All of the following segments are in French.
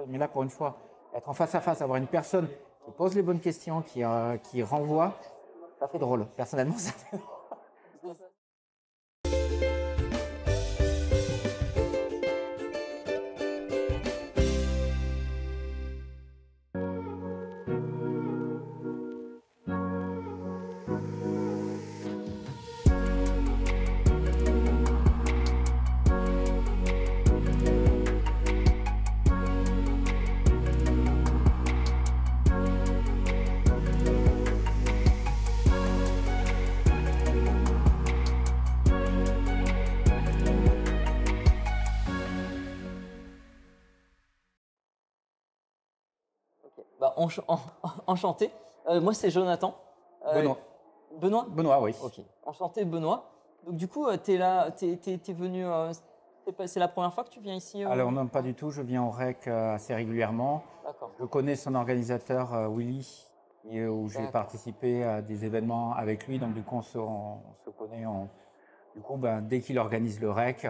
Mais là, pour une fois, être en face à face, avoir une personne qui pose les bonnes questions, qui renvoie, ça fait drôle. Personnellement, ça fait drôle. Ok. Bah, enchanté. Moi, c'est Jonathan. Benoît. Benoît? Benoît, oui. Ok. Enchanté, Benoît. Donc, du coup, t'es là, t'es venu. C'est la première fois que tu viens ici Alors non, pas du tout. Je viens au REC assez régulièrement. D'accord. Je connais son organisateur, Willy, où j'ai D'accord. participé à des événements avec lui. Donc du coup, on se connaît. Du coup, dès qu'il organise le REC,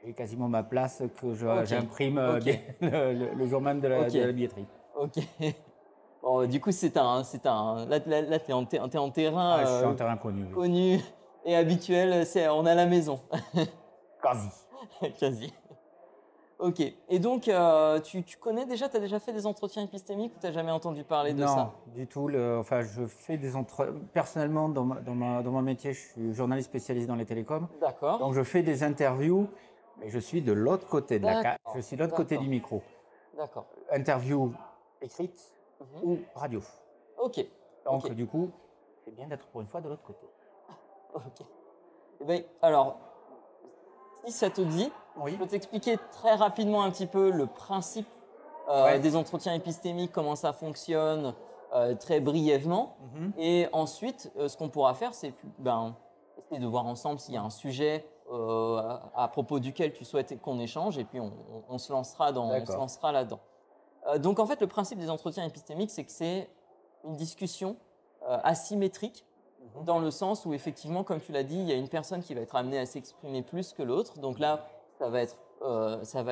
j'ai quasiment ma place que Ok. j'imprime Ok. le jour même de la billetterie. Ok. Bon, du coup, là, t'es en terrain Ah, je suis en terrain connu, oui. connu et habituel. On est à la maison. Quasi. Quasi. Ok. Et donc, tu connais déjà, tu as déjà fait des entretiens épistémiques ou tu n'as jamais entendu parler de Non, ça? du tout. Enfin, je fais des personnellement, dans mon métier, je suis journaliste spécialisé dans les télécoms. D'accord. Donc, je fais des interviews, mais je suis de l'autre côté de je suis de l'autre côté du micro. D'accord. Interview écrite Mhm. ou radio. Ok. Donc, Ok. du coup, c'est bien d'être pour une fois de l'autre côté. Ok. Eh ben, alors, si ça te dit, Oui. je peux t'expliquer très rapidement un petit peu le principe Ouais. des entretiens épistémiques, comment ça fonctionne, très brièvement. Mhm. Et ensuite, ce qu'on pourra faire, c'est essayer de voir ensemble s'il y a un sujet à propos duquel tu souhaites qu'on échange, et puis on se lancera là-dedans. Donc en fait, le principe des entretiens épistémiques, c'est que c'est une discussion asymétrique, dans le sens où effectivement, comme tu l'as dit, il y a une personne qui va être amenée à s'exprimer plus que l'autre. Donc là, ça va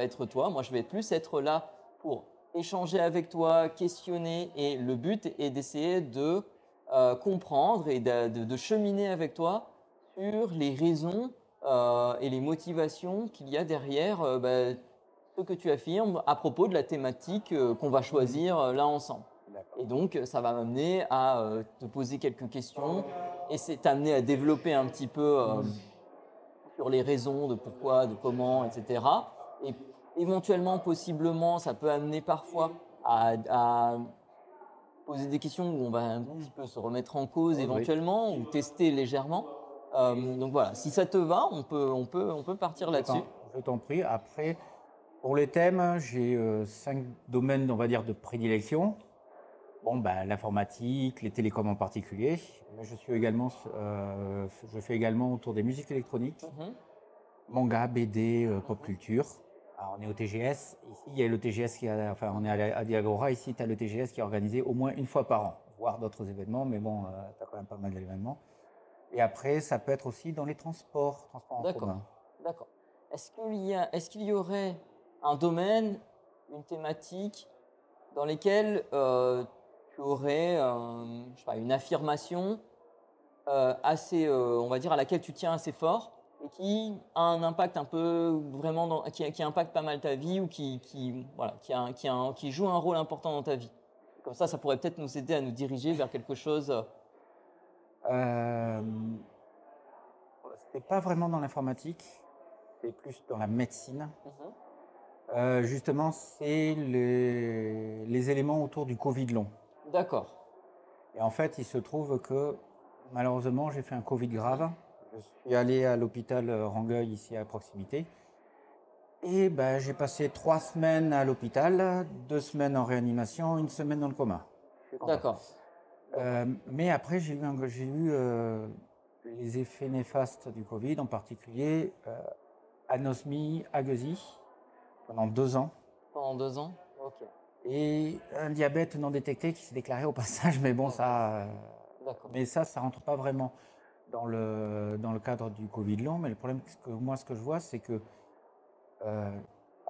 être toi. Moi, je vais plus être là pour échanger avec toi, questionner, et le but est d'essayer de comprendre et de cheminer avec toi sur les raisons et les motivations qu'il y a derrière ce que tu affirmes à propos de la thématique qu'on va choisir là ensemble. Et donc, ça va m'amener à te poser quelques questions et c'est t'amener à développer un petit peu sur les raisons de pourquoi, de comment, etc. Et éventuellement, possiblement, ça peut amener parfois à poser des questions où on va un petit peu se remettre en cause Oui. éventuellement ou tester légèrement. Donc voilà, si ça te va, on peut partir là-dessus. Je t'en prie. Après, pour les thèmes, j'ai 5 domaines, on va dire, de prédilection. Bon, l'informatique, les télécoms en particulier. Mais je fais également autour des musiques électroniques, manga, BD, pop culture. Alors, on est au TGS. Ici, il y a le TGS on est à Diagora. Ici, tu as le TGS qui est organisé au moins une fois par an, voire d'autres événements. Mais bon, tu as quand même pas mal d'événements. Et après, ça peut être aussi dans les transports en commun. D'accord. Est-ce qu'il y aurait un domaine, une thématique dans lesquelles tu aurais je sais pas, une affirmation assez, on va dire, à laquelle tu tiens assez fort et qui a un impact un peu vraiment, qui impacte pas mal ta vie ou voilà, qui joue un rôle important dans ta vie. Comme ça pourrait peut-être nous aider à nous diriger vers quelque chose. Euh, c'est pas vraiment dans l'informatique, c'est plus dans la médecine. Justement, c'est les éléments autour du Covid long. D'accord. Et en fait, il se trouve que malheureusement, j'ai fait un Covid grave. Je suis allé à l'hôpital Rangueil, ici à proximité. Et j'ai passé 3 semaines à l'hôpital, 2 semaines en réanimation, 1 semaine dans le coma. D'accord. Mais après, j'ai eu les effets néfastes du Covid, en particulier anosmie, agueusie, pendant 2 ans. Pendant 2 ans? Ok. Et un diabète non détecté qui s'est déclaré au passage, mais bon, D'accord. mais ça rentre pas vraiment dans le cadre du Covid long. Mais le problème, ce que je vois, c'est que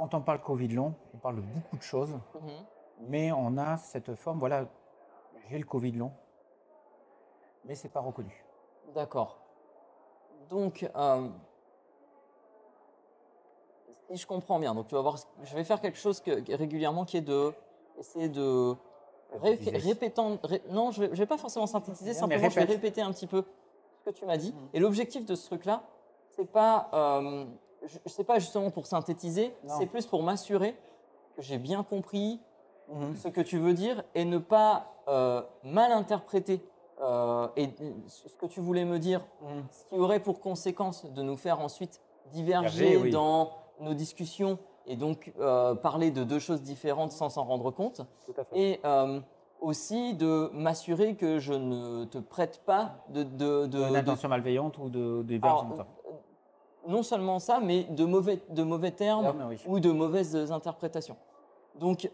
quand on parle Covid long, on parle de beaucoup de choses, Mhm. mais on a cette forme, voilà, j'ai le Covid long, mais c'est pas reconnu. D'accord. Donc, si je comprends bien, donc tu vas voir, je vais faire quelque chose régulièrement qui est de essayer de Synthétiser. non, je vais pas forcément synthétiser, Bien, mais simplement je vais répète. répéter un petit peu ce que tu m'as dit. Mhm. Et l'objectif de ce truc-là, c'est pas, c'est pas justement pour synthétiser, c'est Non. plus pour m'assurer que j'ai bien compris Mhm. ce que tu veux dire et ne pas mal interpréter ce que tu voulais me dire, Mhm. ce qui aurait pour conséquence de nous faire ensuite Diverger, diverger oui, dans nos discussions et donc parler de deux choses différentes sans s'en rendre compte. tout à fait. Et aussi de m'assurer que je ne te prête pas Une intention malveillante ou de alors, divergente. non seulement ça, mais de mauvais termes Mais oui. ou de mauvaises interprétations. Donc,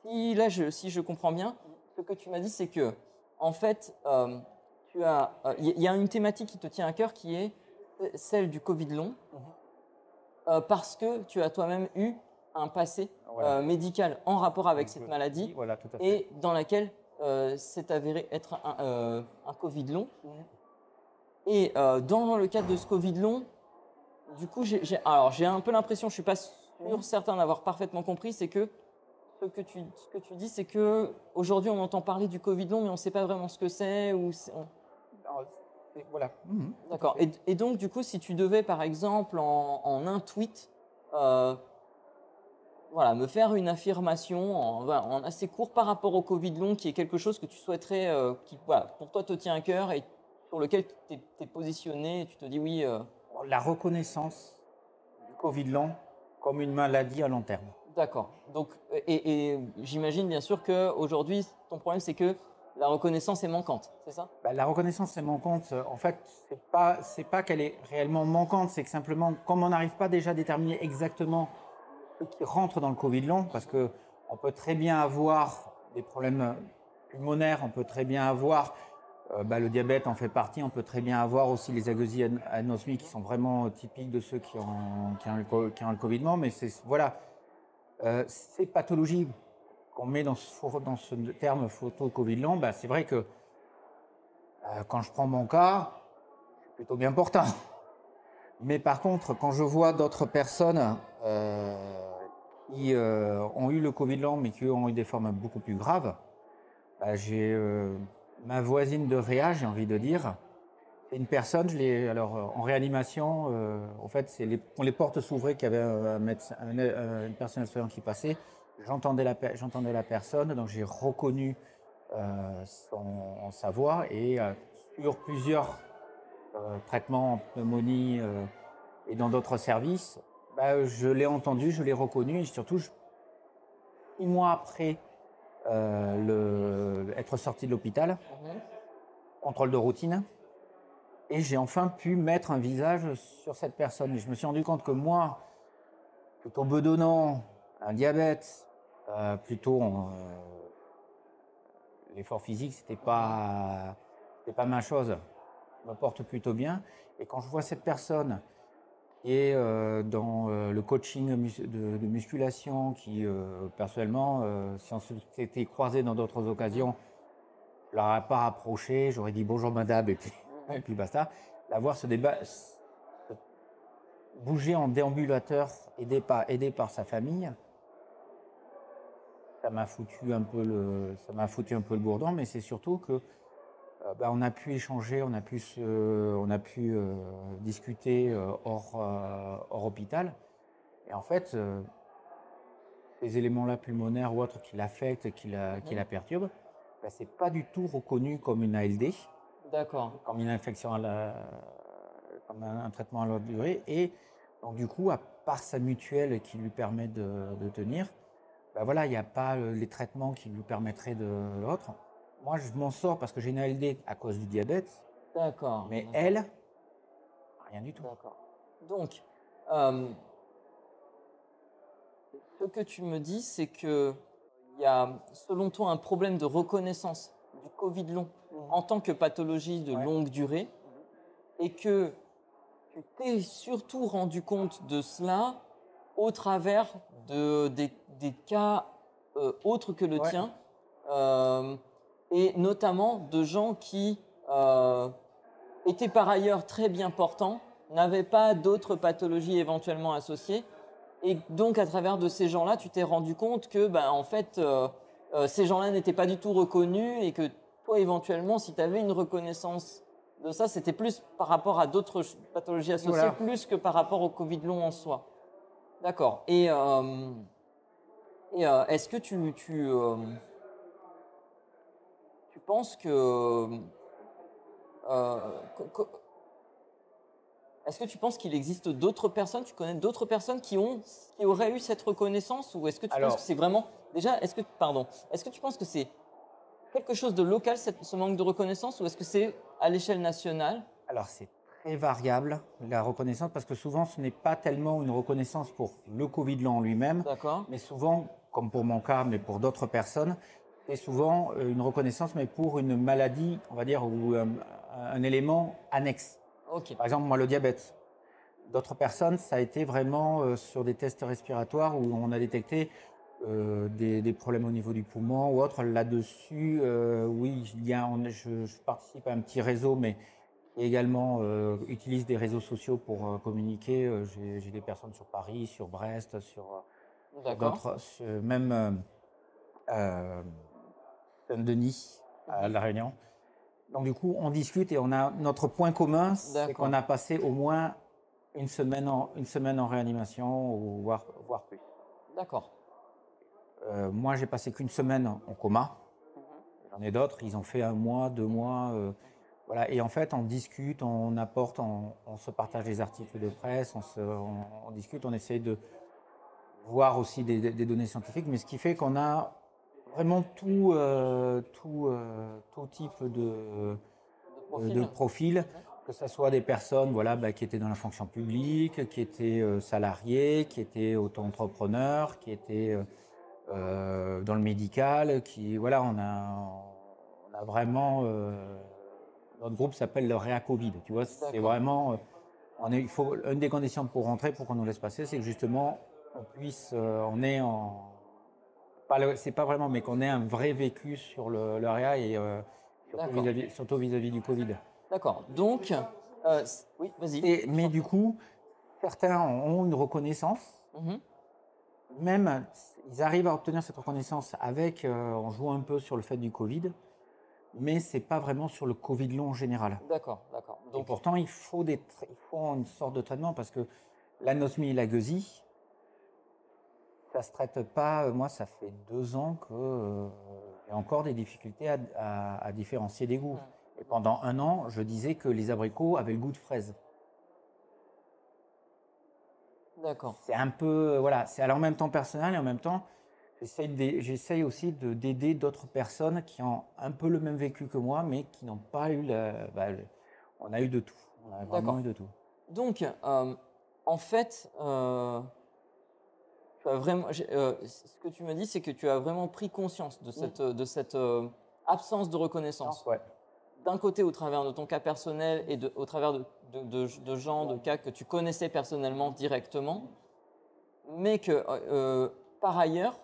si je comprends bien, ce que tu m'as dit, c'est que, en fait, il y a une thématique qui te tient à cœur qui est celle du Covid long, parce que tu as toi-même eu un passé Voilà. médical en rapport avec Donc, cette maladie voilà, tout à fait. et dans laquelle c'est avéré être un Covid long. Et dans le cadre de ce Covid long, du coup, j'ai un peu l'impression, je suis pas sûr, certain d'avoir parfaitement compris, c'est que ce que tu dis, c'est que aujourd'hui, on entend parler du Covid long, mais on ne sait pas vraiment ce que c'est. Alors, voilà. Mhm, tout à D'accord. fait. Et donc, du coup, si tu devais, par exemple, en un tweet, euh, voilà, me faire une affirmation voilà, en assez court par rapport au Covid long, qui est quelque chose que tu souhaiterais, qui, voilà, pour toi, te tient à cœur et sur lequel tu es positionné, et tu te dis oui. La reconnaissance du Covid long comme une maladie à long terme. D'accord. Donc, et j'imagine bien sûr qu'aujourd'hui, ton problème, c'est que la reconnaissance est manquante, c'est ça? La reconnaissance est manquante. En fait, c'est pas qu'elle est réellement manquante, c'est que simplement, comme on n'arrive pas déjà à déterminer exactement ce qui rentre dans le Covid long, parce que on peut très bien avoir des problèmes pulmonaires, on peut très bien avoir le diabète en fait partie, on peut très bien avoir aussi les agueusies anosmiques qui sont vraiment typiques de ceux qui ont le Covid long, mais c'est voilà, ces pathologies qu'on met dans ce terme photo Covid long, c'est vrai que quand je prends mon cas, c'est plutôt bien portant. Mais par contre, quand je vois d'autres personnes qui ont eu le Covid long, mais qui ont eu des formes beaucoup plus graves, j'ai ma voisine de réa, j'ai envie de dire. C'est une personne, en réanimation, en fait, quand les portes s'ouvraient, qu'il y avait un médecin, une personne soignant qui passait, j'entendais la personne, donc j'ai reconnu sa voix et sur plusieurs traitements en pneumonie et dans d'autres services, je l'ai entendu, je l'ai reconnu et surtout, 6 mois après être sorti de l'hôpital, Mhm. contrôle de routine, et j'ai enfin pu mettre un visage sur cette personne. Et je me suis rendu compte que moi, plutôt bedonnant, un diabète, plutôt l'effort physique, c'était pas ma chose. Je me porte plutôt bien. Et quand je vois cette personne qui est dans le coaching de musculation, qui personnellement, si on s'était croisé dans d'autres occasions, je ne l'aurais pas approché, j'aurais dit bonjour madame et puis, et puis basta. La voir bouger en déambulateur, aidé par sa famille, ça m'a foutu un peu le bourdon, mais c'est surtout que on a pu échanger, on a pu discuter hors hôpital. Et en fait, ces éléments-là pulmonaires ou autres qui l'affectent, qui la perturbent, c'est pas du tout reconnu comme une ALD, D'accord. comme une infection comme un traitement à longue durée. Et donc du coup, à part sa mutuelle qui lui permet de tenir, voilà, il n'y a pas les traitements qui lui permettraient de l'autre. Moi, je m'en sors parce que j'ai une ALD à cause du diabète, D'accord. mais D'accord. elle, rien du tout. D'accord. Donc, ce que tu me dis, c'est que il y a, selon toi, un problème de reconnaissance du Covid long en tant que pathologie de Ouais. longue durée et que tu t'es surtout rendu compte de cela au travers des cas autres que le Ouais. tien, euh, et notamment de gens qui étaient par ailleurs très bien portants, n'avaient pas d'autres pathologies éventuellement associées. Et donc, à travers de ces gens-là, tu t'es rendu compte que, ben, en fait, ces gens-là n'étaient pas du tout reconnus et que toi, éventuellement, si tu avais une reconnaissance de ça, c'était plus par rapport à d'autres pathologies associées, Voilà. plus que par rapport au Covid long en soi. D'accord. Est-ce que tu penses que co- co- est-ce que tu penses qu'il existe d'autres personnes, tu connais d'autres personnes qui auraient eu cette reconnaissance, ou est-ce que tu penses que Alors, c'est vraiment déjà, est-ce que tu penses que c'est quelque chose de local, ce manque de reconnaissance, ou est-ce que c'est à l'échelle nationale? alors c'est très variable, la reconnaissance, parce que souvent, ce n'est pas tellement une reconnaissance pour le Covid long en lui-même, D'accord. mais souvent, comme pour mon cas, mais pour d'autres personnes, c'est souvent une reconnaissance, mais pour une maladie, on va dire, ou un élément annexe. Ok. Par exemple, moi, le diabète. D'autres personnes, ça a été vraiment sur des tests respiratoires où on a détecté des problèmes au niveau du poumon ou autre. Là-dessus, oui, je participe à un petit réseau, mais qui également utilise des réseaux sociaux pour communiquer. J'ai des personnes sur Paris, sur Brest, sur D'accord. d'autres, même euh, Saint-Denis, à Mhm. La Réunion. Donc du coup, on discute et on a notre point commun, c'est qu'on D'accord. a passé au moins une semaine en réanimation, ou voire plus. D'accord. Moi, j'ai passé qu'une semaine en coma. Mhm. J'en ai d'autres, ils ont fait un mois, 2 mois. Voilà. Et en fait, on discute, on apporte, on se partage des articles de presse, on discute, on essaie de voir aussi des données scientifiques. Mais ce qui fait qu'on a vraiment tout type De de profil. profils, Mhm. que ce soit des personnes voilà, qui étaient dans la fonction publique, qui étaient salariés, qui étaient auto-entrepreneurs, qui étaient dans le médical, voilà, on a vraiment, notre groupe s'appelle le Réa Covid, tu vois, c'est D'accord. vraiment, une des conditions pour rentrer, pour qu'on nous laisse passer, c'est que justement, on est c'est pas vraiment, mais qu'on ait un vrai vécu sur le Réa et D'accord. surtout vis-à-vis du Covid. D'accord. Donc, oui, vas-y. Je Mais t'en du prie. coup, certains ont une reconnaissance, Mhm. même ils arrivent à obtenir cette reconnaissance avec, on joue un peu sur le fait du Covid, mais c'est pas vraiment sur le Covid long en général. D'accord, d'accord. Et Donc, pourtant, il faut une sorte de traitement parce que l'anosmie et la gueusie, ça se traite pas. Moi, ça fait 2 ans que j'ai encore des difficultés à différencier des goûts. Et mhm. pendant un an, je disais que les abricots avaient le goût de fraise. D'accord. C'est un peu, voilà, c'est alors en même temps personnel et en même temps, j'essaye aussi d'aider d'autres personnes qui ont un peu le même vécu que moi, mais qui n'ont pas eu on a eu de tout. On a vraiment eu D'accord. de tout. Donc, en fait, tu as vraiment, ce que tu me dis, c'est que tu as vraiment pris conscience de cette absence de Non, reconnaissance. ouais. D'un côté, au travers de ton cas personnel et au travers de gens, de cas que tu connaissais personnellement directement, mais que par ailleurs,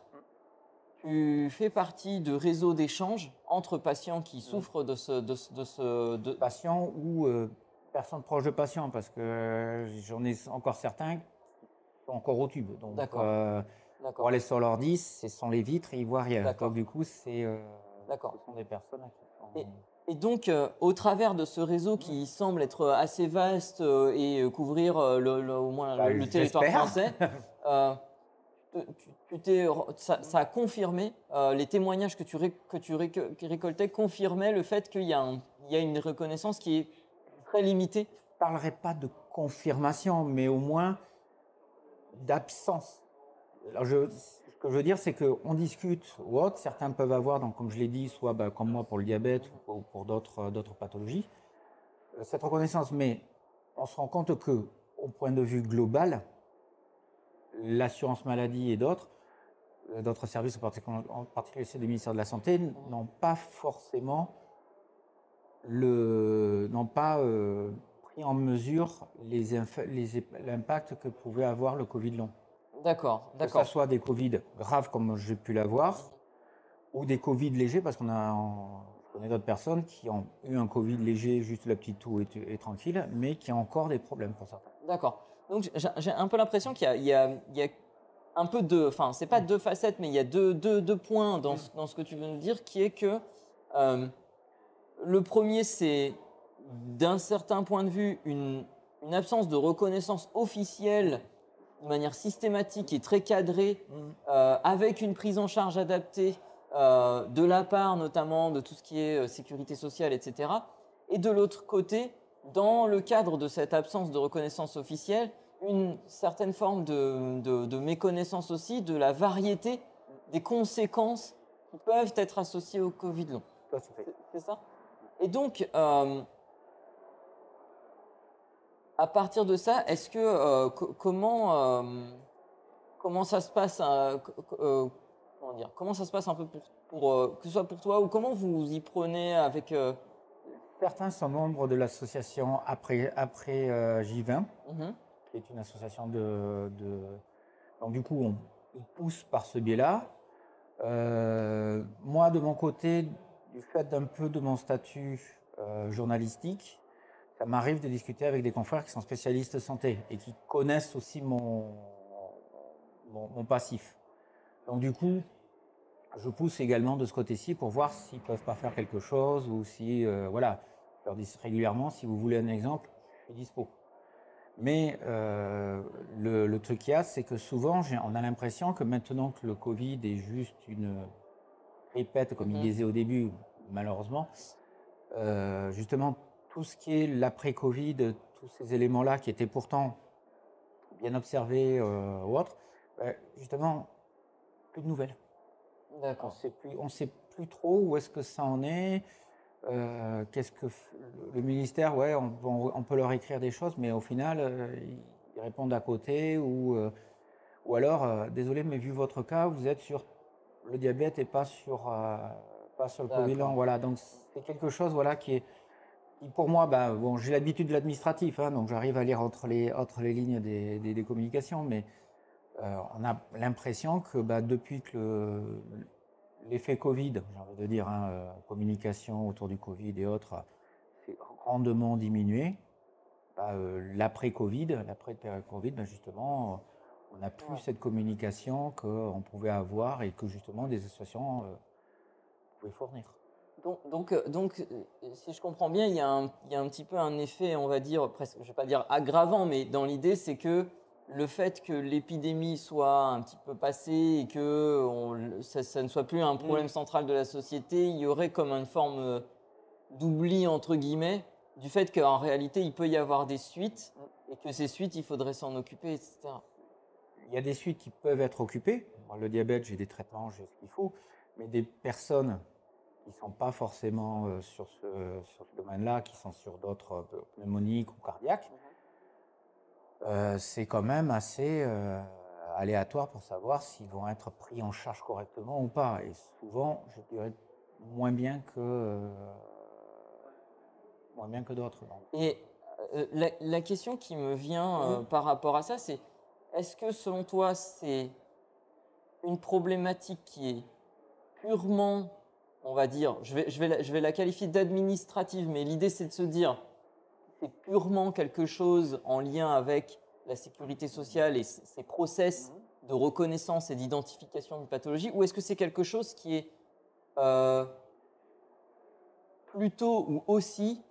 tu fais partie de réseaux d'échange entre patients qui Mm. souffrent de. Patients ou personnes proches de patients, parce que j'en ai encore certains qui sont encore au tube. Donc, D'accord, pour d'accord, aller sur l'ordi, c'est sans les vitres et ils voient rien. Donc, d'accord, du coup, d'accord. ce sont des personnes qui sont. Et, et donc, au travers de ce réseau Mm. qui semble être assez vaste et couvrir au moins Bah, le territoire j'espère. français, euh, ça a confirmé les témoignages que tu récoltais confirmaient le fait il y a une reconnaissance qui est très limitée. Je ne parlerai pas de confirmation, mais au moins d'absence. Alors ce que je veux dire, c'est qu'on discute ou autre. Certains peuvent avoir, donc, comme je l'ai dit, soit comme moi pour le diabète ou pour d'autres pathologies, cette reconnaissance. Mais on se rend compte que, au point de vue global, l'assurance maladie et d'autres services, en particulier ceux du ministère de la Santé, n'ont pas forcément n'ont pas pris en mesure l'impact que pouvait avoir le Covid long. D'accord, Que ça d'accord. soit des Covid graves comme j'ai pu l'avoir, ou des Covid légers, parce je connais d'autres personnes qui ont eu un Covid léger, juste la petite toux et tranquille, mais qui ont encore des problèmes pour certains. D'accord. Donc j'ai un peu l'impression qu'il y a un peu de, enfin c'est pas deux facettes, mais il y a deux points dans ce que tu veux nous dire, qui est que euh, le premier c'est d'un certain point de vue une absence de reconnaissance officielle de manière systématique et très cadrée, avec une prise en charge adaptée de la part notamment de tout ce qui est sécurité sociale, etc. Et de l'autre côté, dans le cadre de cette absence de reconnaissance officielle, une certaine forme de méconnaissance aussi de la variété des conséquences qui peuvent être associées au Covid long. Tout à fait. C'est ça? Et donc, à partir de ça, est-ce que comment ça se passe, comment dire? Comment ça se passe un peu que ce soit pour toi, ou comment vous y prenez avec, Certains sont membres de l'association après J20, mmh qui est une association donc du coup, on pousse par ce biais-là. Moi, de mon côté, du fait d'un peu de mon statut journalistique, ça m'arrive de discuter avec des confrères qui sont spécialistes santé et qui connaissent aussi mon passif. Donc du coup, je pousse également de ce côté-ci pour voir s'ils ne peuvent pas faire quelque chose ou si, voilà, je leur dis régulièrement, si vous voulez un exemple, je suis dispo. Mais le truc qu'il y a, c'est que souvent, on a l'impression que maintenant que le Covid est juste une répète, comme il mh. disait au début, malheureusement, justement, tout ce qui est l'après-Covid, tous ces éléments-là qui étaient pourtant bien observés ou autres, justement, plus de nouvelles. D'accord. On sait plus trop où est-ce que ça en est. Qu'est-ce que le ministère, ouais, on peut leur écrire des choses, mais au final, ils répondent à côté ou alors, désolé, mais vu votre cas, vous êtes sur le diabète et pas sur le Covid long. D'accord. Voilà, donc c'est quelque chose, voilà, qui pour moi, bah, bon, j'ai l'habitude de l'administratif, hein, donc j'arrive à lire entre les lignes des communications, mais on a l'impression que bah, depuis que l'effet Covid, j'ai envie de dire, hein, communication autour du Covid et autres, c'est grandement diminué. Bah, l'après-Covid, l'après-période Covid, bah, justement, on n'a plus Ouais. cette communication qu'on pouvait avoir et que justement des associations pouvaient fournir. Si je comprends bien, il y a un petit peu un effet, on va dire, presque, je vais pas dire aggravant, mais dans l'idée, c'est que le fait que l'épidémie soit un petit peu passée et que ça ne soit plus un problème central de la société, il y aurait comme une forme d'oubli, entre guillemets, du fait qu'en réalité, il peut y avoir des suites et que ces suites, il faudrait s'en occuper, etc. Il y a des suites qui peuvent être occupées. Moi, le diabète, j'ai des traitements, j'ai ce qu'il faut, mais des personnes qui ne sont pas forcément sur ce domaine-là, qui sont sur d'autres pneumoniques ou cardiaques, c'est quand même assez aléatoire pour savoir s'ils vont être pris en charge correctement ou pas. Et souvent, je dirais moins bien que d'autres. Et la question qui me vient par rapport à ça, c'est est-ce que selon toi, c'est une problématique qui est purement, on va dire, je vais la qualifier d'administrative, mais l'idée c'est de se dire c'est purement quelque chose en lien avec la sécurité sociale et ses process de reconnaissance et d'identification de pathologie, ou est-ce que c'est quelque chose qui est euh, plutôt ou aussi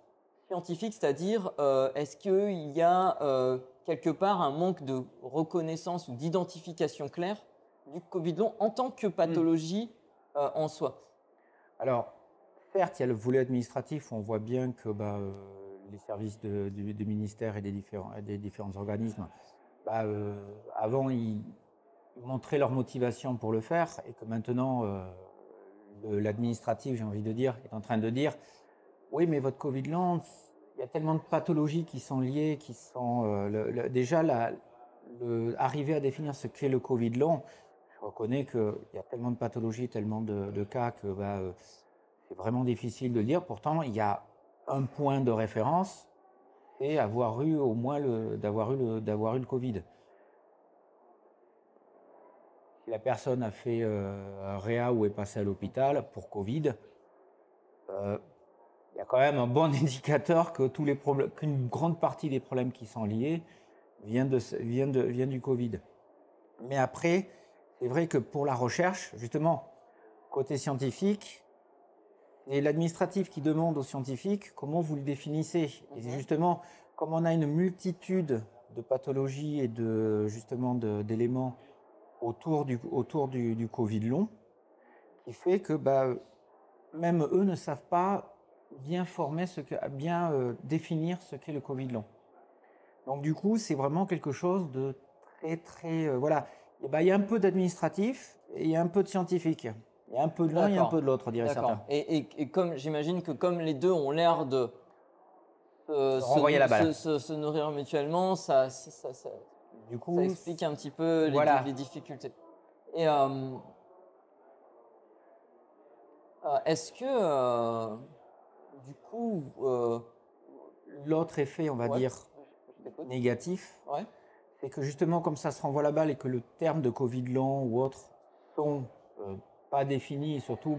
scientifique, c'est-à-dire est-ce qu'il y a quelque part un manque de reconnaissance ou d'identification claire du Covid long en tant que pathologie en soi? Alors, certes, il y a le volet administratif, on voit bien que bah, les services du ministère et des différents organismes, bah, avant, ils montraient leur motivation pour le faire et que maintenant, l'administratif, j'ai envie de dire, est en train de dire, oui, mais votre Covid long, il y a tellement de pathologies qui sont liées, qui sont déjà arriver à définir ce qu'est le Covid long. Je reconnais qu'il y a tellement de pathologies, tellement de cas que bah, c'est vraiment difficile de le dire. Pourtant, il y a un point de référence, c'est avoir eu au moins d'avoir eu le Covid. si la personne a fait un réa ou est passée à l'hôpital pour Covid, il y a quand même un bon indicateur que tous les problèmes, qu'une grande partie des problèmes qui sont liés viennent du Covid. Mais après, c'est vrai que pour la recherche, justement, côté scientifique, c'est l'administratif qui demande aux scientifiques comment vous le définissez. Et c'est justement, comme on a une multitude de pathologies et d'éléments autour du Covid long, qui fait que même eux ne savent pas bien définir ce qu'est le Covid long. Donc du coup, c'est vraiment quelque chose de très, très... voilà. Il y a un peu d'administratif et il y a un peu de scientifique. Il y a un peu de l'un et un peu de l'autre, diraient certains. Et comme j'imagine que comme les deux ont l'air de renvoyer la balle. Se nourrir mutuellement, ça du coup, ça explique un petit peu les difficultés. Et est-ce que du coup l'autre effet, on va dire, négatif, c'est que justement comme ça se renvoie la balle et que le terme de Covid long ou autre sont pas définis et surtout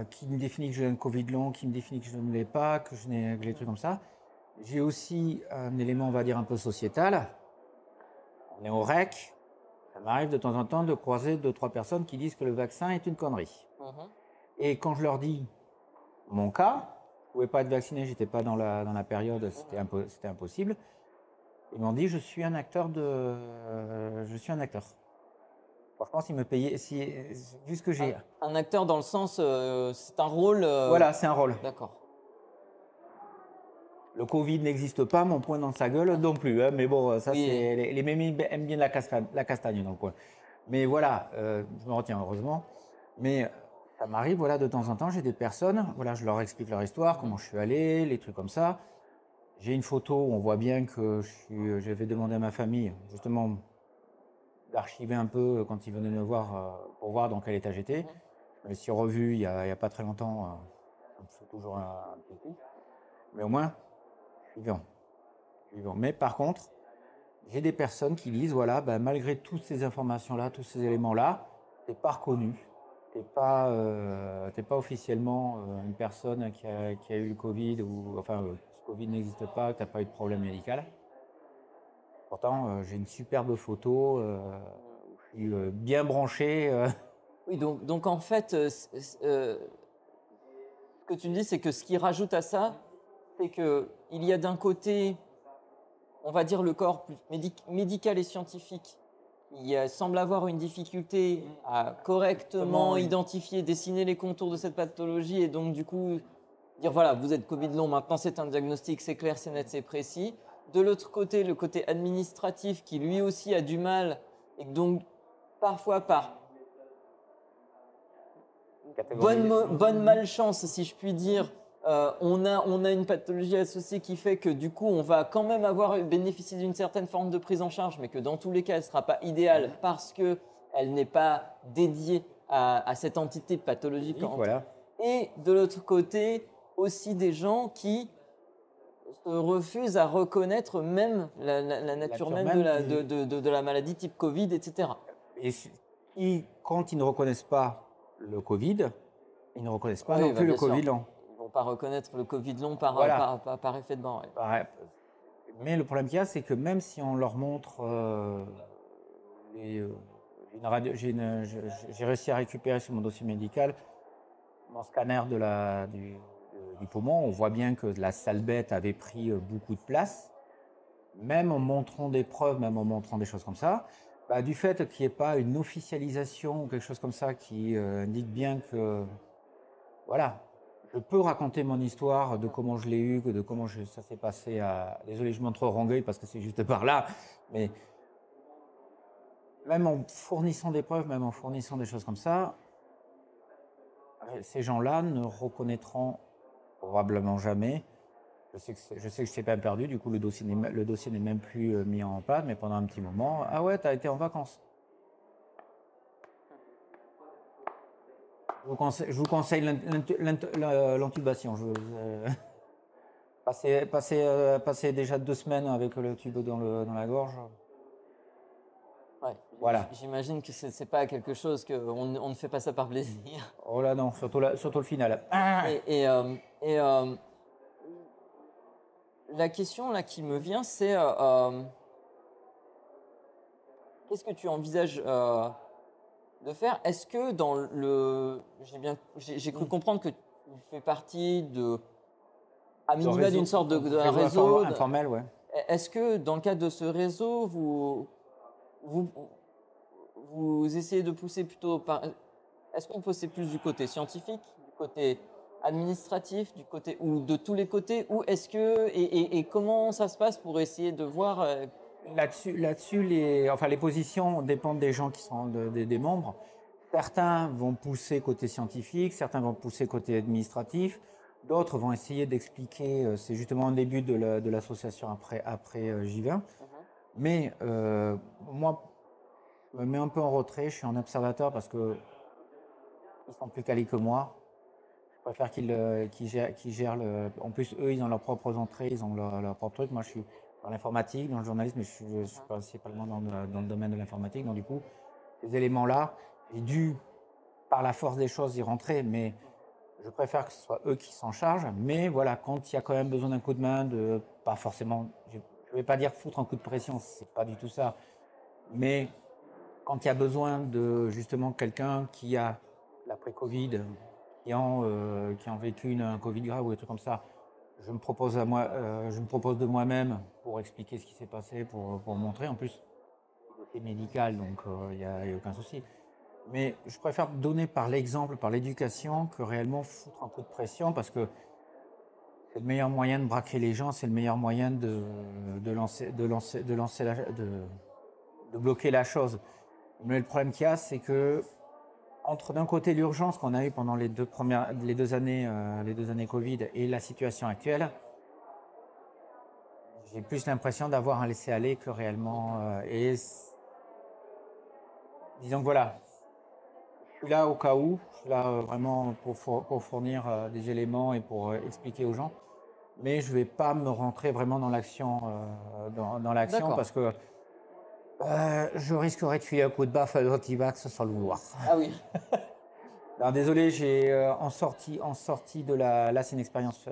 qui me définit que j'ai un Covid long, qui me définit que je ne l'ai pas, que j'ai des trucs comme ça. J'ai aussi un élément, on va dire, un peu sociétal. On est au REC. Ça m'arrive de temps en temps de croiser 2-3 personnes qui disent que le vaccin est une connerie. Et quand je leur dis mon cas, je ne pouvais pas être vacciné, j'étais pas dans la période, c'était impossible. Ils m'ont dit je suis un acteur. Franchement, s'ils me payaient, vu ce que j'ai. Un acteur dans le sens, c'est un rôle. Voilà, c'est un rôle. D'accord. Le Covid n'existe pas, mon poing dans sa gueule non plus. Hein, mais bon, ça, c'est les mémis aiment bien la castagne dans le coin. Mais voilà, je me retiens heureusement. Mais ça m'arrive, voilà, de temps en temps, j'ai des personnes, voilà, je leur explique leur histoire, comment je suis allé, les trucs comme ça. J'ai une photo où on voit bien que j'avais demandé à ma famille, justement, d'archiver un peu quand ils venaient me voir pour voir dans quel état j'étais. Je me suis revu il y a pas très longtemps, ça me fait toujours un petit coup. Mais au moins, je suis vivant. Mais par contre, j'ai des personnes qui disent, voilà, malgré toutes ces informations-là, tous ces éléments-là, tu n'es pas reconnu. Tu n'es pas officiellement une personne qui a eu le Covid, ou enfin, ce Covid n'existe pas, que tu n'as pas eu de problème médical. Pourtant, j'ai une superbe photo, je suis bien branché. Oui, donc en fait, ce que tu me dis, c'est que ce qui rajoute à ça, c'est qu'il y a d'un côté, on va dire, le corps plus médical et scientifique, qui semble avoir une difficulté à correctement identifier, dessiner les contours de cette pathologie et donc du coup dire voilà, vous êtes Covid long, maintenant c'est un diagnostic, c'est clair, c'est net, c'est précis. De l'autre côté, le côté administratif qui lui aussi a du mal et donc parfois par bonne malchance, si je puis dire, on a une pathologie associée qui fait que du coup, on va quand même bénéficier d'une certaine forme de prise en charge, mais que dans tous les cas, elle ne sera pas idéale parce qu'elle n'est pas dédiée à cette entité pathologique. Voilà. Et de l'autre côté, aussi des gens qui se refusent à reconnaître même la nature même de la maladie type Covid, etc. Et quand ils ne reconnaissent pas le Covid, ils ne reconnaissent pas non plus le Covid long. Ils ne vont pas reconnaître le Covid long par effet de banc. Mais le problème qu'il y a, c'est que même si on leur montre j'ai réussi à récupérer sur mon dossier médical mon scanner du poumon, on voit bien que la sale bête avait pris beaucoup de place. Même en montrant des preuves, même en montrant des choses comme ça, du fait qu'il n'y ait pas une officialisation ou quelque chose comme ça qui indique bien que, voilà, je peux raconter mon histoire de comment je l'ai eu, de comment ça s'est passé Désolé, je montre Rangueil parce que c'est juste par là, mais même en fournissant des preuves, même en fournissant des choses comme ça, ces gens-là ne reconnaîtront probablement jamais. Je sais que je suis pas perdu, du coup le dossier n'est même plus mis en panne, mais pendant un petit moment, ah ouais, tu as été en vacances. Je vous conseille l'intubation. Passer déjà 2 semaines avec le tube dans la gorge. Ouais. Voilà. J'imagine que c'est pas quelque chose on ne fait pas ça par plaisir. Oh là non, surtout le final. Ah. Et la question là qui me vient, c'est qu'est-ce que tu envisages de faire? Est-ce que dans le j'ai cru comprendre que tu fais partie à Le minima réseau, d'une sorte d'un réseau réseau. informel, ouais. Est-ce que dans le cadre de ce réseau, vous, vous essayez de pousser plutôt par. Est-ce que vous poussez plus du côté scientifique, du côté administratif, du côté ou de tous les côtés, ou est-ce que et comment ça se passe pour essayer de voir Là-dessus, les positions dépendent des gens qui sont des membres. Certains vont pousser côté scientifique, certains vont pousser côté administratif, d'autres vont essayer d'expliquer. C'est justement un début de l'association après J20. Mais moi, je me mets un peu en retrait, je suis un observateur parce que ils sont plus calés que moi. Je préfère qu'ils gèrent le. En plus, eux, ils ont leurs propres entrées, ils ont leur propre truc. Moi, je suis dans l'informatique, dans le journalisme, mais je suis principalement dans le domaine de l'informatique. Donc, du coup, ces éléments-là, j'ai dû, par la force des choses, y rentrer, mais je préfère que ce soit eux qui s'en chargent. Mais voilà, quand il y a quand même besoin d'un coup de main, pas forcément, je ne vais pas dire foutre un coup de pression, c'est pas du tout ça. Mais quand il y a besoin de justement quelqu'un qui a l'après-Covid, qui ont vécu un Covid grave ou des trucs comme ça, je me propose de moi-même pour expliquer ce qui s'est passé, pour montrer. En plus, c'est médical, donc il n'y a aucun souci. Mais je préfère donner par l'exemple, par l'éducation, que réellement foutre un coup de pression, parce que c'est le meilleur moyen de braquer les gens, c'est le meilleur moyen de bloquer la chose. Mais le problème qu'il y a, c'est que entre d'un côté l'urgence qu'on a eue pendant les deux années Covid et la situation actuelle, j'ai plus l'impression d'avoir un laisser-aller que réellement. Disons que voilà, je suis là au cas où, je suis là vraiment pour fournir des éléments et pour expliquer aux gens, mais je ne vais pas me rentrer vraiment dans l'action, parce que je risquerais de filer un coup de baffe à l'antivax sans le vouloir. Ah oui. Non, désolé, j'ai en sortie de là c'est une expérience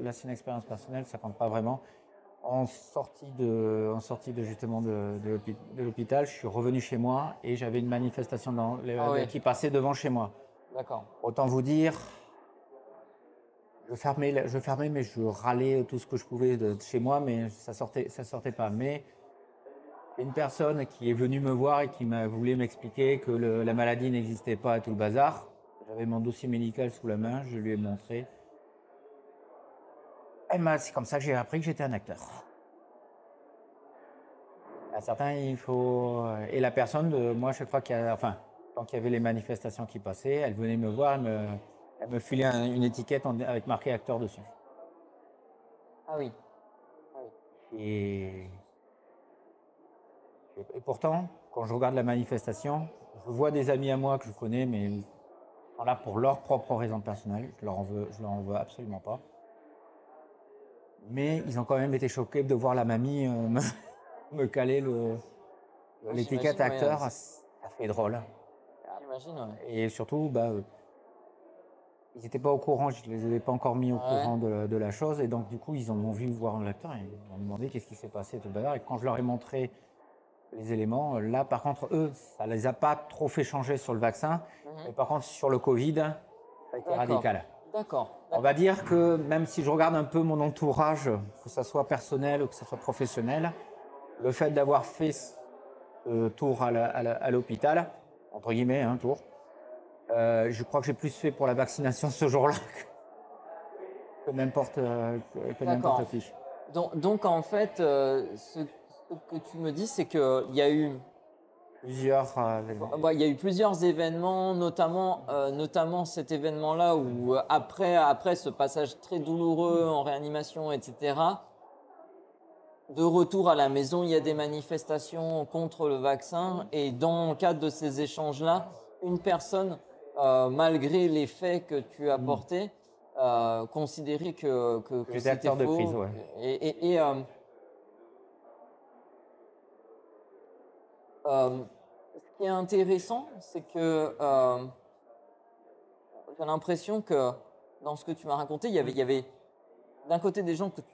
personnelle, ça compte pas vraiment. En sortie de justement de l'hôpital, je suis revenu chez moi et j'avais une manifestation qui passait devant chez moi. D'accord. Autant vous dire, je fermais, mais je râlais tout ce que je pouvais de chez moi, mais ça sortait pas. Mais une personne qui est venue me voir et qui voulu m'expliquer que la maladie n'existait pas et tout le bazar. J'avais mon dossier médical sous la main, je lui ai montré. C'est comme ça que j'ai appris que j'étais un acteur. À certains, il faut. Et la personne, moi, chaque fois quand il y avait les manifestations qui passaient, elle venait me voir, elle me filait une étiquette avec marqué acteur dessus. Ah oui. Et pourtant, quand je regarde la manifestation, je vois des amis à moi que je connais, mais ils sont là pour leurs propres raisons personnelles. Je leur en veux absolument pas. Mais ils ont quand même été choqués de voir la mamie me caler l'étiquette acteur. Ça fait drôle. J'imagine, ouais. Et surtout, ils n'étaient pas au courant, je ne les avais pas encore mis au courant de la chose. Et donc, du coup, ils ont vu voir l'acteur et ils m'ont demandé qu'est-ce qui s'est passé, tout le bazar. Et quand je leur ai montré les éléments, là, par contre, eux, ça ne les a pas trop fait changer sur le vaccin. Mais par contre, sur le Covid, ça a été radical. D'accord. On va dire que même si je regarde un peu mon entourage, que ce soit personnel ou que ce soit professionnel, le fait d'avoir fait ce tour à l'hôpital, entre guillemets, un tour, je crois que j'ai plus fait pour la vaccination ce jour-là que n'importe qui. Donc, en fait, ce que tu me dis, c'est qu'il y a eu Plusieurs. il y a eu plusieurs événements, notamment cet événement-là où après ce passage très douloureux en réanimation, etc., de retour à la maison, il y a des manifestations contre le vaccin et dans le cadre de ces échanges-là, une personne, malgré les faits que tu as portés, considérait que c'était faux. De crise, ouais. qui est intéressant, c'est que j'ai l'impression que dans ce que tu m'as raconté, il y avait d'un côté des gens que tu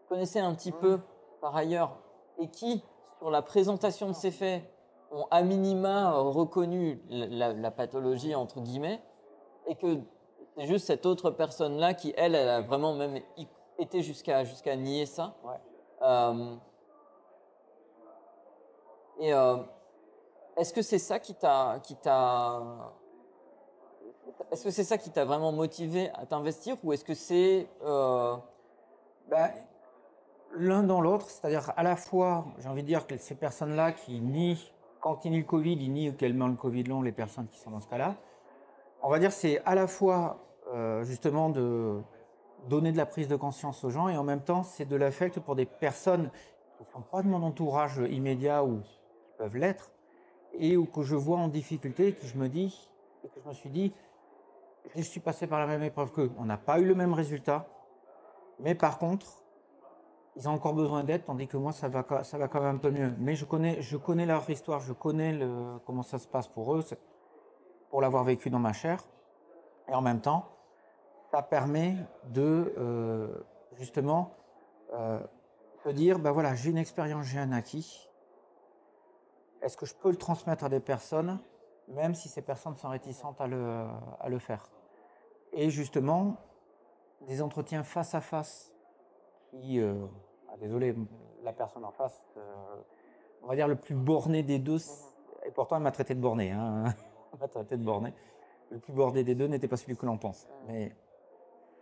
connaissais un petit peu par ailleurs et qui, sur la présentation de ces faits, ont à minima reconnu la pathologie, entre guillemets, et que c'est juste cette autre personne-là qui, elle a vraiment même été jusqu'à nier ça. Ouais. Euh, et est-ce que c'est ça est-ce que c'est ça qui t'a vraiment motivé à t'investir ou est-ce que c'est Ben, l'un dans l'autre, c'est-à-dire à la fois, j'ai envie de dire que ces personnes-là qui nient, quand ils nient le Covid, ils nient également le Covid long, les personnes qui sont dans ce cas-là. On va dire c'est à la fois justement de donner de la prise de conscience aux gens et en même temps c'est de l'affect pour des personnes qui ne sont pas de mon entourage immédiat ou qui peuvent l'être et ou que je vois en difficulté et que je me dis et que je me suis dit je suis passé par la même épreuve qu'eux. On n'a pas eu le même résultat, mais par contre ils ont encore besoin d'aide tandis que moi ça va quand même un peu mieux. Mais je connais leur histoire, je connais comment ça se passe pour eux, pour l'avoir vécu dans ma chair et en même temps ça permet de justement se dire, ben voilà, j'ai une expérience, j'ai un acquis. Est-ce que je peux le transmettre à des personnes, même si ces personnes sont réticentes à le faire? Et justement, des entretiens face à face qui, désolé, la personne en face, on va dire le plus borné des deux, et pourtant elle m'a traité de borné, hein, elle m'a traité de borné. Le plus borné des deux n'était pas celui que l'on pense. Mais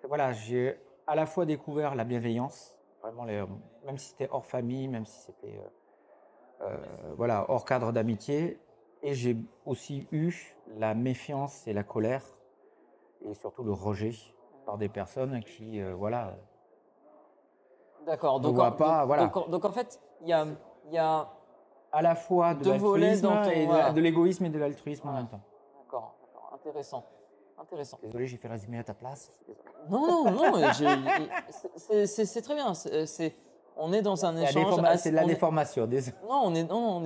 voilà, j'ai à la fois découvert la bienveillance, vraiment même si c'était hors famille, même si c'était voilà, hors cadre d'amitié, et j'ai aussi eu la méfiance et la colère, et surtout le rejet par des personnes qui, voilà, d'accord. ne voient pas, voilà, Donc en fait, il y a à la fois de deux volets l'altruisme dans ton. et Voilà. de l'égoïsme et de l'altruisme en Ouais. même temps. D'accord, d'accord. Intéressant. Intéressant. Désolé, j'ai fait résumer à ta place. Je suis désolé. Non, non, non, c'est très bien. On est dans un échange. C'est de la déformation, désolé. Non, on est dans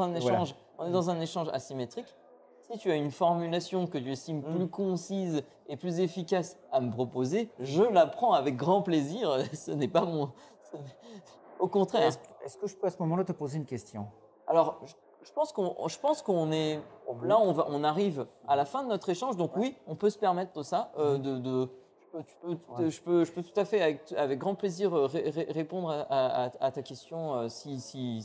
un Voilà. échange. On est dans un échange asymétrique. Si tu as une formulation que tu estimes plus concise et plus efficace à me proposer, je la prends avec grand plaisir. Ce n'est pas mon. Au contraire. Est-ce que je peux à ce moment-là te poser une question? Alors, je pense qu'on est là, on arrive à la fin de notre échange, donc oui, on peut se permettre tout ça. Je peux tout à fait, avec grand plaisir, répondre à ta question si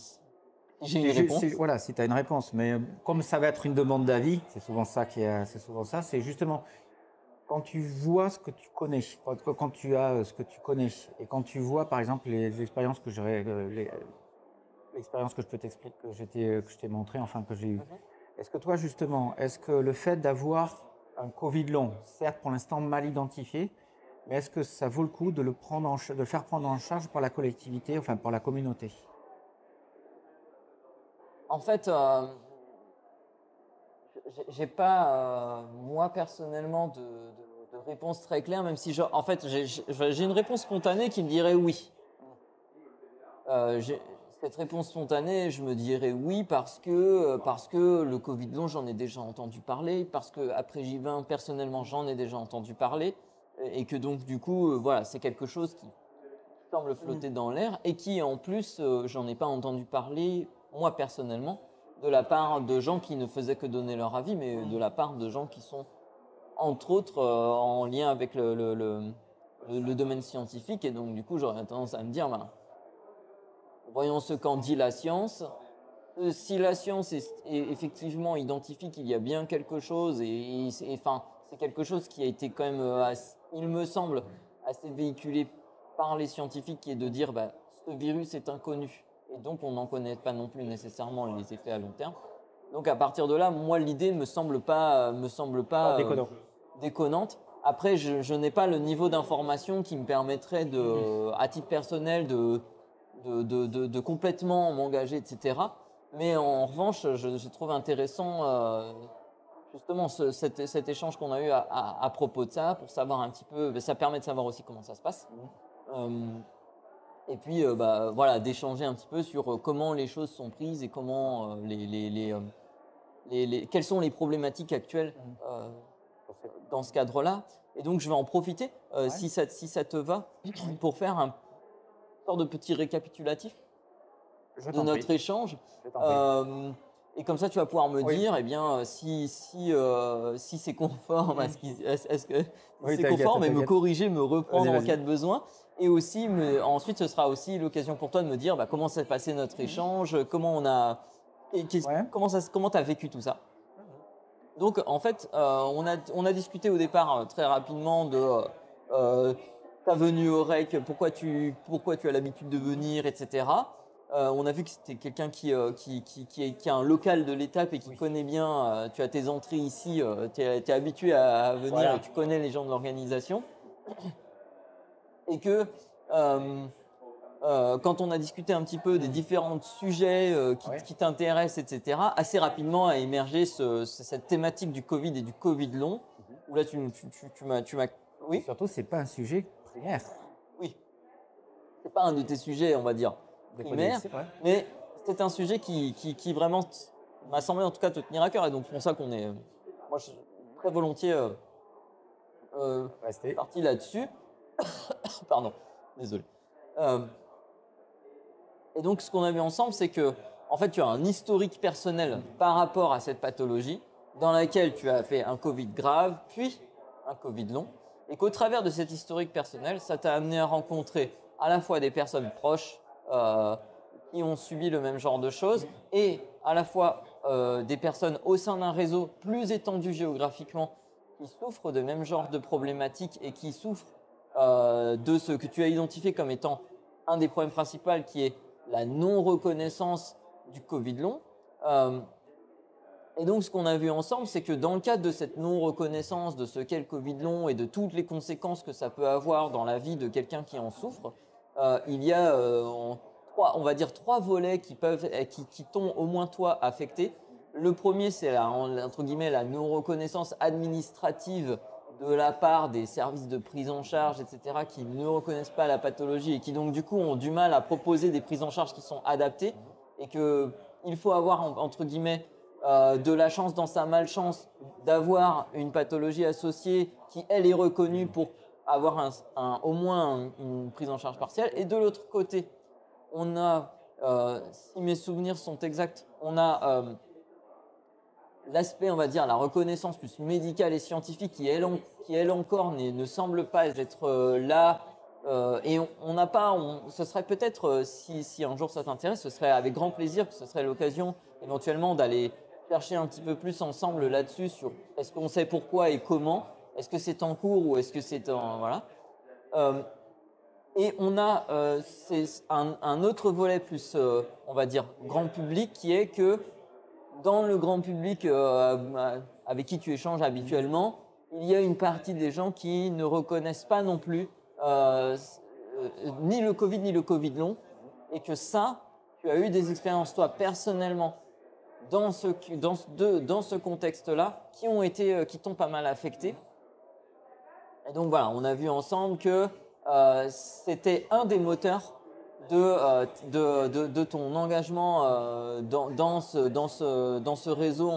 j'ai une réponse. Voilà, si tu as une réponse. Mais comme ça va être une demande d'avis, c'est souvent ça c'est justement quand tu vois ce que tu connais, quand tu as ce que tu connais, et quand tu vois par exemple les expériences que j'aurais, l'expérience que je peux t'expliquer, que je t'ai montré, enfin que j'ai eu. Est-ce que toi justement, est-ce que le fait d'avoir un Covid long, certes pour l'instant mal identifié, mais est-ce que ça vaut le coup de le faire prendre en charge par la collectivité, enfin par la communauté? En fait, j'ai pas, moi personnellement, de réponse très claire, même si en fait, j'ai une réponse spontanée qui me dirait oui. Cette réponse spontanée, je me dirais oui parce que le Covid long, j'en ai déjà entendu parler, parce que après J20, personnellement, j'en ai déjà entendu parler, et que donc du coup, voilà, c'est quelque chose qui semble flotter dans l'air et qui en plus, j'en ai pas entendu parler, moi personnellement, de la part de gens qui ne faisaient que donner leur avis, mais de la part de gens qui sont entre autres en lien avec le domaine scientifique, et donc du coup, j'aurais tendance à me dire, ben, voyons ce qu'en dit la science. Si la science effectivement identifie qu'il y a bien quelque chose, enfin, c'est quelque chose qui a été quand même, il me semble, assez véhiculé par les scientifiques, qui est de dire bah, ce virus est inconnu et donc on n'en connaît pas non plus nécessairement les effets à long terme. Donc à partir de là, moi l'idée me semble pas déconnante. Après, je n'ai pas le niveau d'information qui me permettrait à titre personnel de complètement m'engager, etc. Mais en revanche, je trouve intéressant justement cet échange qu'on a eu à propos de ça, pour savoir un petit peu, ça permet de savoir aussi comment ça se passe. Et puis, bah, voilà, d'échanger un petit peu sur comment les choses sont prises et comment quelles sont les problématiques actuelles dans ce cadre-là. Et donc, je vais en profiter, si ça te va, pour faire un sorte de petit récapitulatif de notre échange. Et comme ça, tu vas pouvoir me dire, eh bien, si c'est conforme à ce est-ce que c'est conforme, et me corriger, me reprendre en cas de besoin. Et aussi, ensuite, ce sera aussi l'occasion pour toi de me dire comment s'est passé notre échange, comment on a, comment tu as vécu tout ça. Donc, en fait, on a discuté au départ très rapidement de ta venue au REC, pourquoi tu as l'habitude de venir, etc. On a vu que c'était quelqu'un qui a un local de l'étape et qui connaît bien, tu as tes entrées ici, tu es habitué à venir et tu connais les gens de l'organisation. Et que quand on a discuté un petit peu des différents sujets qui t'intéressent, etc., assez rapidement a émergé cette thématique du Covid et du Covid long, où là tu m'as... Oui. Surtout, c'est pas un sujet primaire. Oui, c'est pas un de tes sujets, on va dire, primaire, mais c'est un sujet qui vraiment m'a semblé en tout cas te tenir à cœur, et donc c'est pour ça qu'on est, moi je suis très volontiers parti là-dessus. Pardon, désolé. Et donc, ce qu'on a vu ensemble, c'est que, en fait, tu as un historique personnel par rapport à cette pathologie, dans laquelle tu as fait un Covid grave, puis un Covid long, et qu'au travers de cet historique personnel, ça t'a amené à rencontrer à la fois des personnes proches qui ont subi le même genre de choses, et à la fois des personnes au sein d'un réseau plus étendu géographiquement qui souffrent de même genre de problématiques et qui souffrent de ce que tu as identifié comme étant un des problèmes principaux, qui est la non-reconnaissance du Covid long. Et donc, ce qu'on a vu ensemble, c'est que dans le cadre de cette non-reconnaissance de ce qu'est le Covid long et de toutes les conséquences que ça peut avoir dans la vie de quelqu'un qui en souffre, il y a, on va dire, trois volets qui t'ont au moins toi affecté. Le premier, c'est entre guillemets la non-reconnaissance administrative de la part des services de prise en charge, etc., qui ne reconnaissent pas la pathologie et qui donc du coup ont du mal à proposer des prises en charge qui sont adaptées, et qu'il faut avoir entre guillemets de la chance dans sa malchance d'avoir une pathologie associée qui elle est reconnue pour avoir au moins une prise en charge partielle. Et de l'autre côté, on a, si mes souvenirs sont exacts, on a l'aspect, on va dire, la reconnaissance plus médicale et scientifique qui elle encore ne semble pas être là. Et on n'a pas, ce serait peut-être, si un jour ça t'intéresse, ce serait avec grand plaisir que ce serait l'occasion éventuellement d'aller chercher un petit peu plus ensemble là-dessus sur est-ce qu'on sait pourquoi et comment, est-ce que c'est en cours ou est-ce que c'est en... Voilà. Et on a un autre volet plus, on va dire, grand public, qui est que dans le grand public avec qui tu échanges habituellement, il y a une partie des gens qui ne reconnaissent pas non plus ni le Covid ni le Covid long, et que ça, tu as eu des expériences toi personnellement dans ce contexte-là qui t'ont pas mal affecté. Et donc voilà, on a vu ensemble que c'était un des moteurs de ton engagement dans ce réseau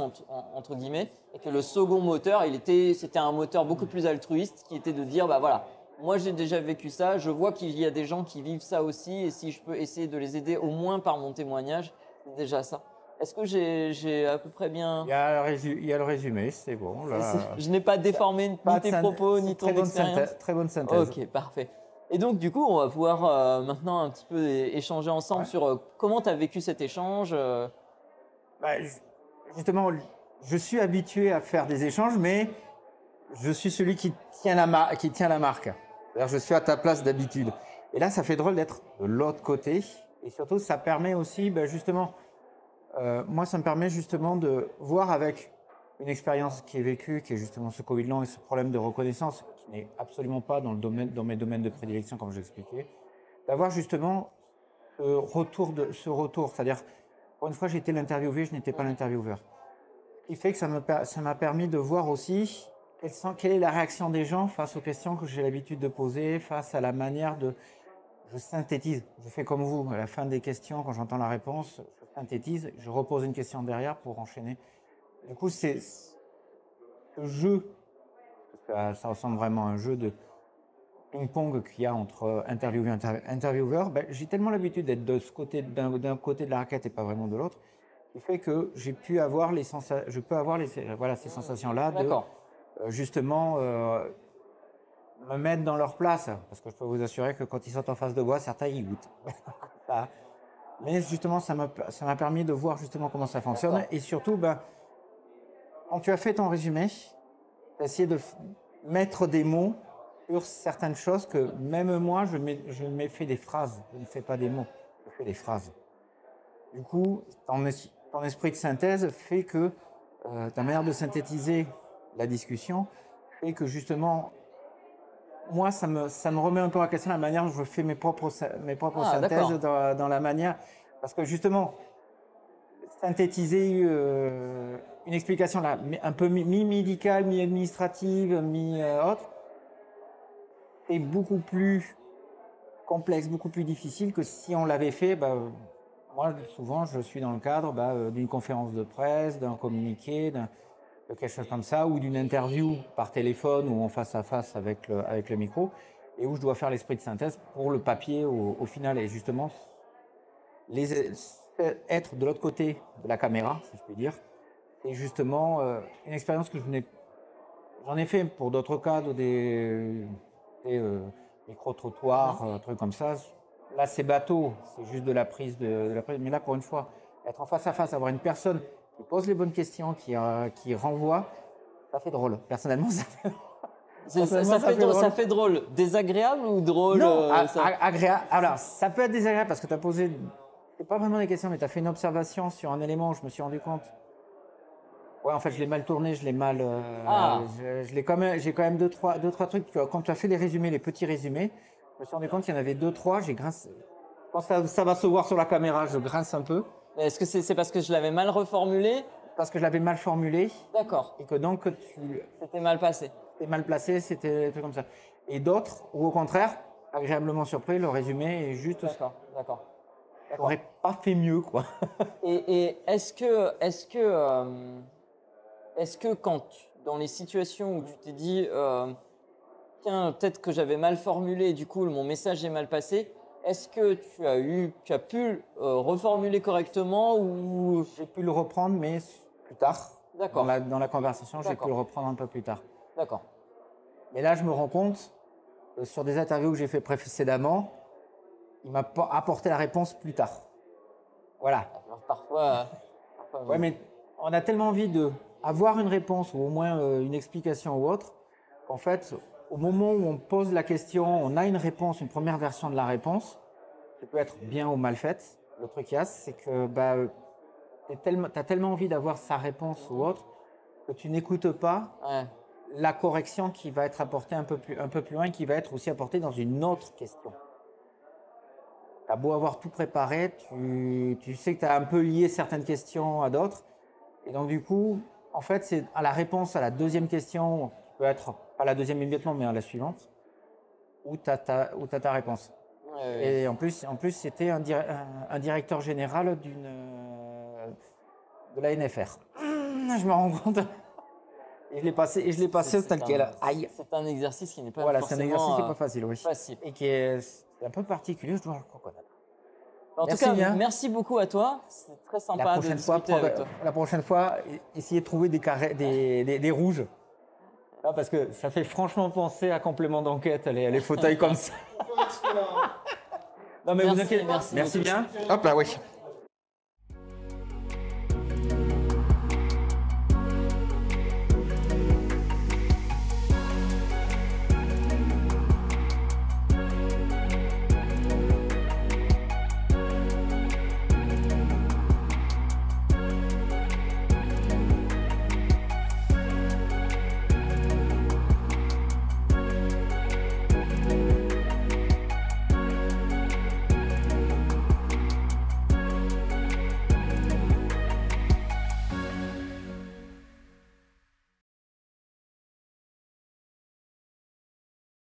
entre guillemets, et que le second moteur, c'était un moteur beaucoup plus altruiste, qui était de dire bah voilà, moi j'ai déjà vécu ça, je vois qu'il y a des gens qui vivent ça aussi, et si je peux essayer de les aider au moins par mon témoignage, c'est déjà ça. Est-ce que j'ai à peu près bien... Il y a le résumé, c'est bon. Là. Je n'ai pas déformé ni tes propos, ni ton expérience. Très bonne synthèse. Ok, parfait. Et donc, du coup, on va pouvoir maintenant un petit peu échanger ensemble sur comment tu as vécu cet échange. Justement, je suis habitué à faire des échanges, mais je suis celui qui tient la marque. C'est-à-dire, je suis à ta place d'habitude. Et là, ça fait drôle d'être de l'autre côté. Et surtout, ça permet aussi, justement, moi, ça me permet justement de voir avec une expérience qui est vécue, qui est justement ce Covid long et ce problème de reconnaissance, qui n'est absolument pas dans mes domaines de prédilection, comme je l'expliquais, d'avoir justement ce retour. C'est-à-dire, pour une fois, j'ai été l'interviewé, je n'étais pas l'intervieweur. Ce qui fait que ça m'a permis de voir aussi quelle est la réaction des gens face aux questions que j'ai l'habitude de poser, face à la manière de... Je synthétise, je fais comme vous, à la fin des questions, quand j'entends la réponse, je synthétise, je repose une question derrière pour enchaîner. Du coup, c'est ce jeu, parce que ça ressemble vraiment à un jeu de ping-pong qu'il y a entre interviewé et intervieweur. Ben, j'ai tellement l'habitude d'être de ce côté, d'un côté de la raquette et pas vraiment de l'autre, qui fait que j'ai pu avoir je peux avoir voilà, ces sensations-là de justement me mettre dans leur place, parce que je peux vous assurer que quand ils sont en face de moi, certains y goûtent. Mais justement, ça m'a permis de voir justement comment ça fonctionne. Et surtout, ben, quand tu as fait ton résumé, tu as essayé de mettre des mots sur certaines choses que même moi, je me fais des phrases. Je ne fais pas des mots, je fais des phrases. Du coup, ton esprit de synthèse fait que ta manière de synthétiser la discussion fait que justement, moi, ça me remet un peu en question la manière dont je fais mes propres synthèses dans la manière. Parce que justement, synthétiser une explication là, un peu mi-médicale, mi-administrative, mi-autre, est beaucoup plus complexe, beaucoup plus difficile que si on l'avait fait. Bah, moi, souvent, je suis dans le cadre d'une conférence de presse, d'un communiqué, de quelque chose comme ça, ou d'une interview par téléphone ou en face à face avec le micro, et où je dois faire l'esprit de synthèse pour le papier au final. Et justement, être de l'autre côté de la caméra, si je puis dire, c'est justement une expérience que j'en ai fait pour d'autres cadres, des micro-trottoirs, trucs comme ça. Là, c'est bateau, c'est juste de la prise. Mais là, pour une fois, être en face à face, avoir une personne qui pose les bonnes questions, qui renvoie, ça fait drôle. Personnellement, ça fait ça fait drôle. Désagréable ou drôle? Non, agréable. Alors, ça peut être désagréable parce que tu as posé, c'est pas vraiment des questions, mais tu as fait une observation sur un élément où je me suis rendu compte. Ouais, en fait, je l'ai mal tourné, je l'ai mal. J'ai quand même deux, trois trucs. Quand tu as fait les résumés, les petits résumés, je me suis rendu compte qu'il y en avait 2-3. J'ai grincé. Je pense que ça va se voir sur la caméra, je grince un peu. Est-ce que c'est parce que je l'avais mal reformulé? Parce que je l'avais mal formulé. D'accord. Et que donc C'était mal passé. C'était mal placé, c'était comme ça. Et d'autres, ou au contraire, agréablement surpris, le résumé est juste. D'accord. J'aurais pas fait mieux, quoi. Et est-ce que dans les situations où tu t'es dit, tiens, peut-être que j'avais mal formulé, et du coup mon message est mal passé, est-ce que tu as pu reformuler correctement ou j'ai pu le reprendre, mais plus tard. D'accord. Dans la conversation, j'ai pu le reprendre un peu plus tard. D'accord. Mais là, je me rends compte, sur des interviews que j'ai fait précédemment, il m'a apporté la réponse plus tard. Voilà. Alors, parfois ouais, mais on a tellement envie d'avoir une réponse ou au moins une explication ou autre, qu'en fait, au moment où on pose la question, on a une réponse, une première version de la réponse, qui peut être bien ou mal faite. Le truc c'est que tu as tellement envie d'avoir sa réponse ou autre que tu n'écoutes pas la correction qui va être apportée un peu plus loin, qui va être aussi apportée dans une autre question. Tu as beau avoir tout préparé, tu sais que tu as un peu lié certaines questions à d'autres. Et donc, du coup, en fait, c'est à la réponse à la deuxième question, qui peut être pas la deuxième immédiatement, mais à la suivante, où tu as ta réponse. Et en plus c'était un directeur général de la NFR. Je me rends compte. Et je l'ai passé tel quel. Aïe. C'est un exercice qui n'est pas forcément... Voilà, c'est un exercice qui n'est pas facile, oui. Facile. Et qui est un peu particulier, je dois le reconnaître. En tout cas, merci beaucoup à toi. C'est très sympa de discuter avec toi. La prochaine fois, essayez de trouver des rouges. Là, parce que ça fait franchement penser à complément d'enquête, les fauteuils comme ça. Non, mais vous inquiétez pas. Merci bien. Hop là, oui.